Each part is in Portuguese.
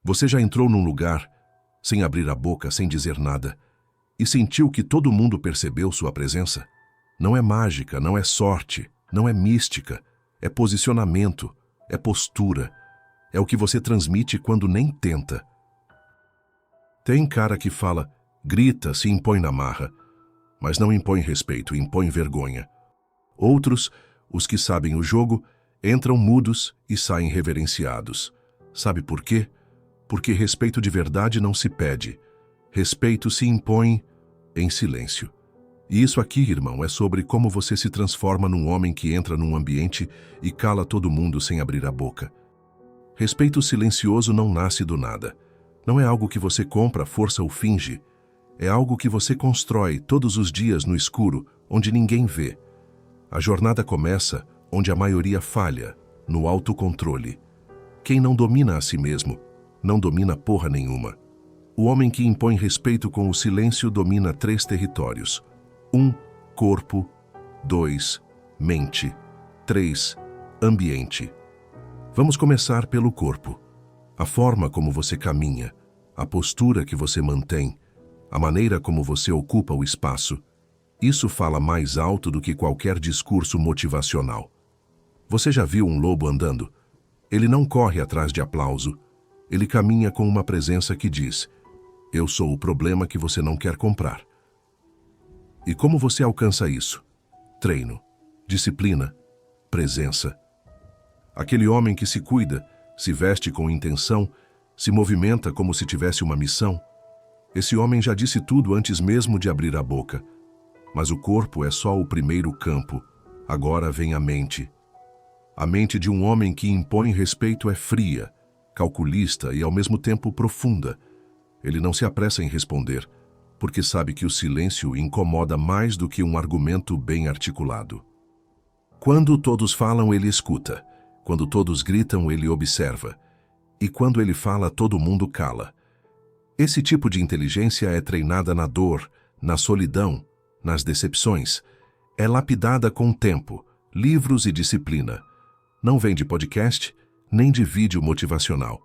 Você já entrou num lugar, sem abrir a boca, sem dizer nada, e sentiu que todo mundo percebeu sua presença? Não é mágica, não é sorte, não é mística, é posicionamento, é postura, é o que você transmite quando nem tenta. Tem cara que fala, grita, se impõe na marra, mas não impõe respeito, impõe vergonha. Outros, os que sabem o jogo, entram mudos e saem reverenciados. Sabe por quê? Porque respeito de verdade não se pede. Respeito se impõe em silêncio. E isso aqui, irmão, é sobre como você se transforma num homem que entra num ambiente e cala todo mundo sem abrir a boca. Respeito silencioso não nasce do nada. Não é algo que você compra à força ou finge. É algo que você constrói todos os dias no escuro, onde ninguém vê. A jornada começa onde a maioria falha, no autocontrole. Quem não domina a si mesmo, não domina porra nenhuma. O homem que impõe respeito com o silêncio domina 3 territórios. 1. Corpo. 2. Mente. 3. Ambiente. Vamos começar pelo corpo. A forma como você caminha, a postura que você mantém, a maneira como você ocupa o espaço. Isso fala mais alto do que qualquer discurso motivacional. Você já viu um lobo andando? Ele não corre atrás de aplauso. Ele caminha com uma presença que diz: eu sou o problema que você não quer comprar. E como você alcança isso? Treino, disciplina, presença. Aquele homem que se cuida, se veste com intenção, se movimenta como se tivesse uma missão. Esse homem já disse tudo antes mesmo de abrir a boca. Mas o corpo é só o primeiro campo. Agora vem a mente. A mente de um homem que impõe respeito é fria, calculista e ao mesmo tempo profunda. Ele não se apressa em responder, porque sabe que o silêncio incomoda mais do que um argumento bem articulado. Quando todos falam, ele escuta. Quando todos gritam, ele observa. E quando ele fala, todo mundo cala. Esse tipo de inteligência é treinada na dor, na solidão, nas decepções. É lapidada com tempo, livros e disciplina. Não vem de podcast, nem de vídeo motivacional.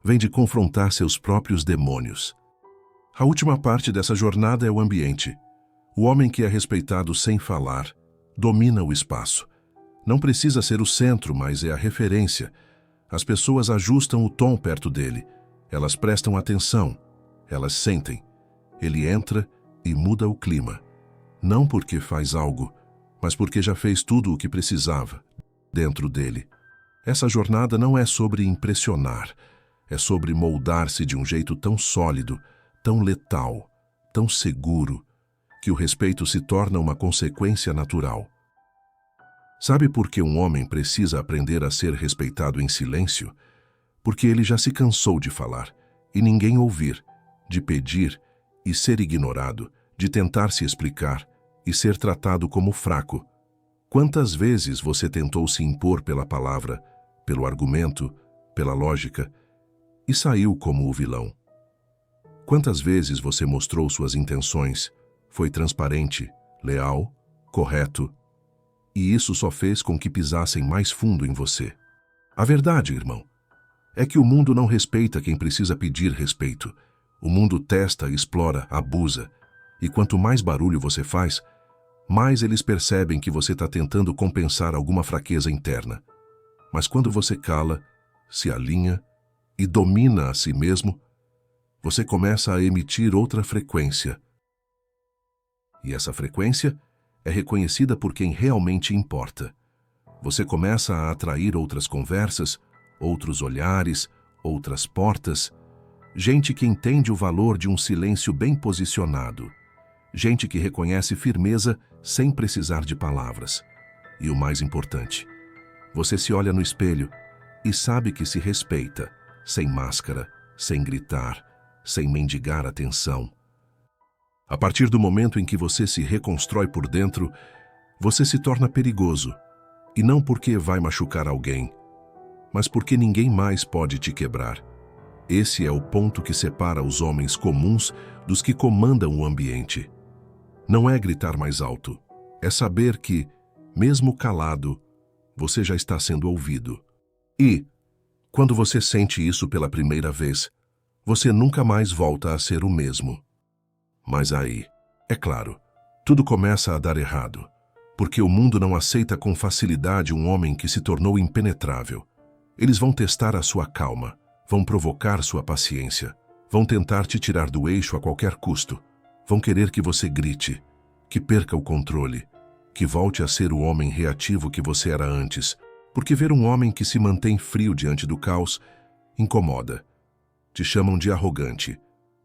Vem de confrontar seus próprios demônios. A última parte dessa jornada é o ambiente. O homem que é respeitado sem falar, domina o espaço. Não precisa ser o centro, mas é a referência. As pessoas ajustam o tom perto dele. Elas prestam atenção. Elas sentem. Ele entra e muda o clima. Não porque faz algo, mas porque já fez tudo o que precisava dentro dele. Essa jornada não é sobre impressionar. É sobre moldar-se de um jeito tão sólido, tão letal, tão seguro, que o respeito se torna uma consequência natural. Sabe por que um homem precisa aprender a ser respeitado em silêncio? Porque ele já se cansou de falar, e ninguém ouvir, de pedir e ser ignorado, de tentar se explicar e ser tratado como fraco. Quantas vezes você tentou se impor pela palavra, pelo argumento, pela lógica, e saiu como o vilão? Quantas vezes você mostrou suas intenções, foi transparente, leal, correto, e isso só fez com que pisassem mais fundo em você? A verdade, irmão, é que o mundo não respeita quem precisa pedir respeito. O mundo testa, explora, abusa, e quanto mais barulho você faz, mais eles percebem que você está tentando compensar alguma fraqueza interna. Mas quando você cala, se alinha e domina a si mesmo, você começa a emitir outra frequência. E essa frequência é reconhecida por quem realmente importa. Você começa a atrair outras conversas, outros olhares, outras portas, gente que entende o valor de um silêncio bem posicionado, gente que reconhece firmeza sem precisar de palavras. E o mais importante, você se olha no espelho e sabe que se respeita, sem máscara, sem gritar, sem mendigar atenção. A partir do momento em que você se reconstrói por dentro, você se torna perigoso. E não porque vai machucar alguém, mas porque ninguém mais pode te quebrar. Esse é o ponto que separa os homens comuns dos que comandam o ambiente. Não é gritar mais alto, é saber que, mesmo calado, você já está sendo ouvido. E, quando você sente isso pela primeira vez, você nunca mais volta a ser o mesmo. Mas aí, é claro, tudo começa a dar errado, porque o mundo não aceita com facilidade um homem que se tornou impenetrável. Eles vão testar a sua calma, vão provocar sua paciência, vão tentar te tirar do eixo a qualquer custo, vão querer que você grite, que perca o controle, que volte a ser o homem reativo que você era antes, porque ver um homem que se mantém frio diante do caos incomoda. Te chamam de arrogante,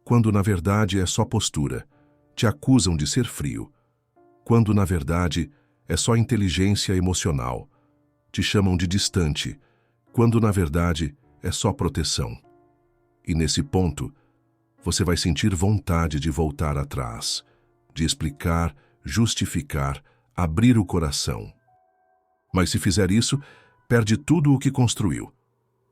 quando na verdade é só postura. Te acusam de ser frio, quando na verdade é só inteligência emocional. Te chamam de distante, quando na verdade é só proteção. E nesse ponto, você vai sentir vontade de voltar atrás, de explicar, justificar, abrir o coração. Mas se fizer isso, perde tudo o que construiu.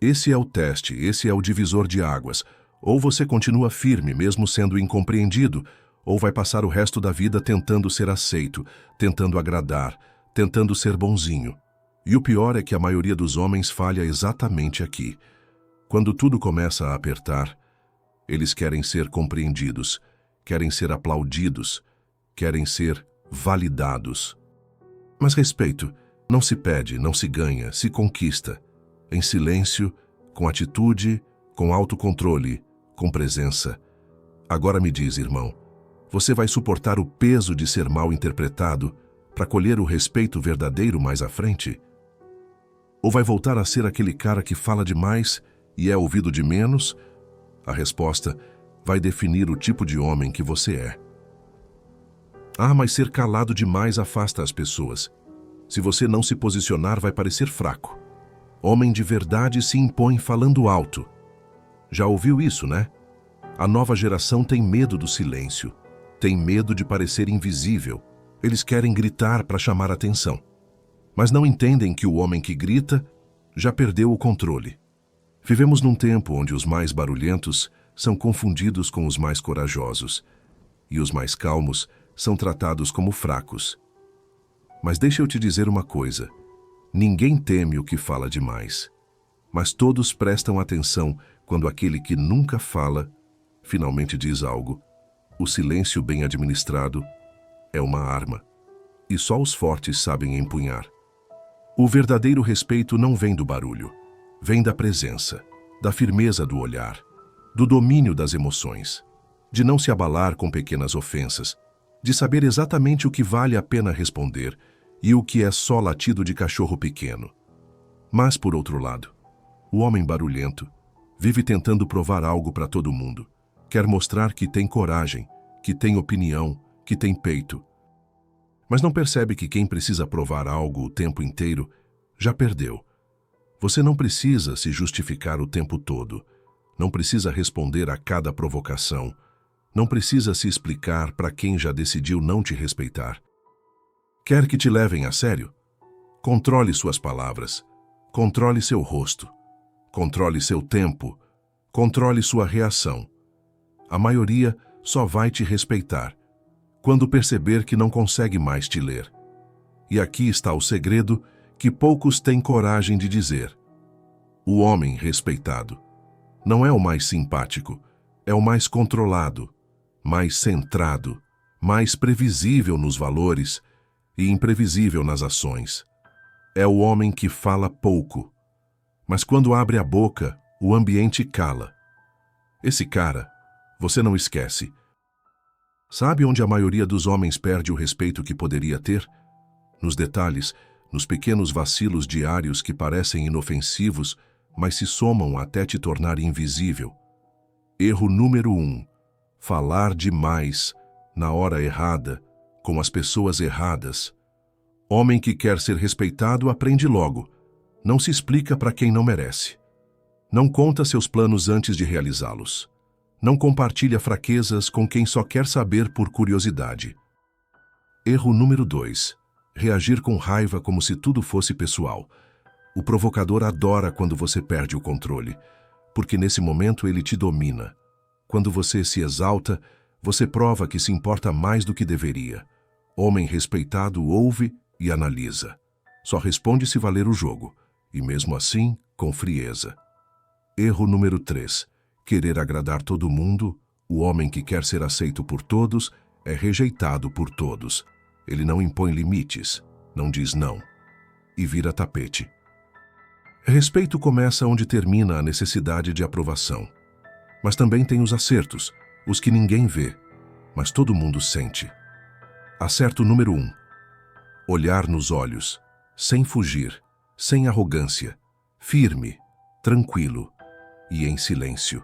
Esse é o teste, esse é o divisor de águas. Ou você continua firme, mesmo sendo incompreendido, ou vai passar o resto da vida tentando ser aceito, tentando agradar, tentando ser bonzinho. E o pior é que a maioria dos homens falha exatamente aqui. Quando tudo começa a apertar, eles querem ser compreendidos, querem ser aplaudidos, querem ser validados. Mas respeito não se pede, não se ganha, se conquista. Em silêncio, com atitude, com autocontrole, com presença. Agora me diz, irmão, você vai suportar o peso de ser mal interpretado para colher o respeito verdadeiro mais à frente? Ou vai voltar a ser aquele cara que fala demais e é ouvido de menos? A resposta vai definir o tipo de homem que você é. Ah, mas ser calado demais afasta as pessoas. Se você não se posicionar, vai parecer fraco. Homem de verdade se impõe falando alto. Já ouviu isso, né? A nova geração tem medo do silêncio, tem medo de parecer invisível. Eles querem gritar para chamar atenção. Mas não entendem que o homem que grita já perdeu o controle. Vivemos num tempo onde os mais barulhentos são confundidos com os mais corajosos, e os mais calmos são tratados como fracos. Mas deixa eu te dizer uma coisa. Ninguém teme o que fala demais, mas todos prestam atenção quando aquele que nunca fala finalmente diz algo. O silêncio bem administrado é uma arma, e só os fortes sabem empunhar. O verdadeiro respeito não vem do barulho, vem da presença, da firmeza do olhar, do domínio das emoções, de não se abalar com pequenas ofensas, de saber exatamente o que vale a pena responder e o que é só latido de cachorro pequeno. Mas, por outro lado, o homem barulhento vive tentando provar algo para todo mundo. Quer mostrar que tem coragem, que tem opinião, que tem peito. Mas não percebe que quem precisa provar algo o tempo inteiro já perdeu. Você não precisa se justificar o tempo todo. Não precisa responder a cada provocação. Não precisa se explicar para quem já decidiu não te respeitar. Quer que te levem a sério? Controle suas palavras, controle seu rosto, controle seu tempo, controle sua reação. A maioria só vai te respeitar quando perceber que não consegue mais te ler. E aqui está o segredo que poucos têm coragem de dizer. O homem respeitado não é o mais simpático, é o mais controlado, mais centrado, mais previsível nos valores e imprevisível nas ações. É o homem que fala pouco, mas quando abre a boca, o ambiente cala. Esse cara, você não esquece. Sabe onde a maioria dos homens perde o respeito que poderia ter? Nos detalhes, nos pequenos vacilos diários que parecem inofensivos, mas se somam até te tornar invisível. Erro número 1. Falar demais, na hora errada, com as pessoas erradas. Homem que quer ser respeitado aprende logo. Não se explica para quem não merece. Não conta seus planos antes de realizá-los. Não compartilha fraquezas com quem só quer saber por curiosidade. Erro número 2. Reagir com raiva como se tudo fosse pessoal. O provocador adora quando você perde o controle, porque nesse momento ele te domina. Quando você se exalta, você prova que se importa mais do que deveria. Homem respeitado ouve e analisa. Só responde se valer o jogo, e mesmo assim, com frieza. Erro número 3. querer agradar todo mundo, o homem que quer ser aceito por todos, é rejeitado por todos. Ele não impõe limites, não diz não, e vira tapete. Respeito começa onde termina a necessidade de aprovação. Mas também tem os acertos, os que ninguém vê, mas todo mundo sente. Acerto número 1. Olhar nos olhos, sem fugir, sem arrogância, firme, tranquilo e em silêncio.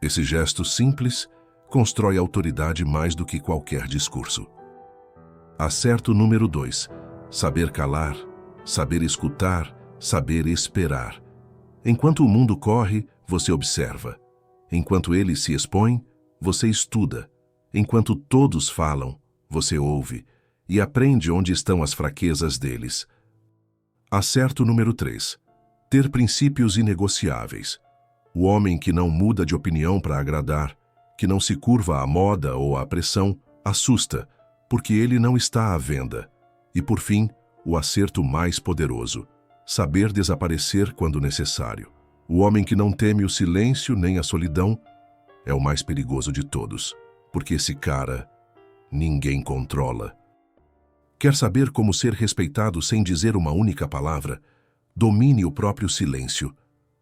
Esse gesto simples constrói autoridade mais do que qualquer discurso. Acerto número 2. Saber calar, saber escutar, saber esperar. Enquanto o mundo corre, você observa. Enquanto ele se expõe, você estuda. Enquanto todos falam, você ouve e aprende onde estão as fraquezas deles. Acerto número 3. Ter princípios inegociáveis. O homem que não muda de opinião para agradar, que não se curva à moda ou à pressão, assusta, porque ele não está à venda. E por fim, o acerto mais poderoso. Saber desaparecer quando necessário. O homem que não teme o silêncio nem a solidão é o mais perigoso de todos, porque esse cara ninguém controla. Quer saber como ser respeitado sem dizer uma única palavra? Domine o próprio silêncio.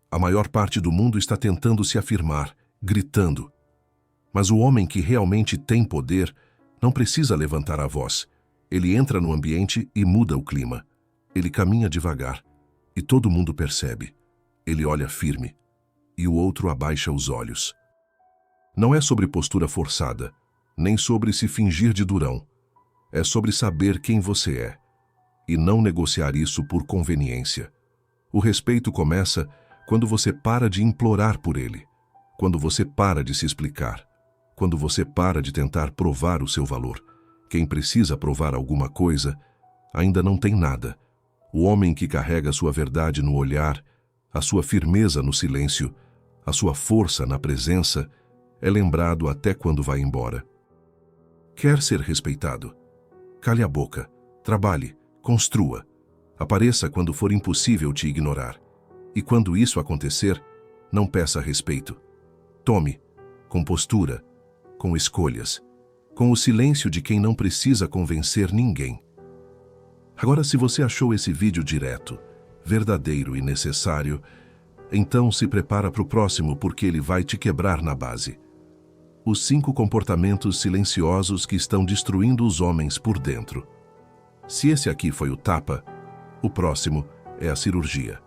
A maior parte do mundo está tentando se afirmar, gritando. Mas o homem que realmente tem poder não precisa levantar a voz. Ele entra no ambiente e muda o clima. Ele caminha devagar e todo mundo percebe. Ele olha firme e o outro abaixa os olhos. Não é sobre postura forçada, nem sobre se fingir de durão. É sobre saber quem você é e não negociar isso por conveniência. O respeito começa quando você para de implorar por ele, quando você para de se explicar, quando você para de tentar provar o seu valor. Quem precisa provar alguma coisa ainda não tem nada. O homem que carrega sua verdade no olhar, a sua firmeza no silêncio, a sua força na presença, é lembrado até quando vai embora. Quer ser respeitado? Cale a boca, trabalhe, construa. Apareça quando for impossível te ignorar. E quando isso acontecer, não peça respeito. Tome, com postura, com escolhas, com o silêncio de quem não precisa convencer ninguém. Agora, se você achou esse vídeo direto, verdadeiro e necessário, então se prepara para o próximo, porque ele vai te quebrar na base. Os 5 comportamentos silenciosos que estão destruindo os homens por dentro. Se esse aqui foi o tapa, o próximo é a cirurgia.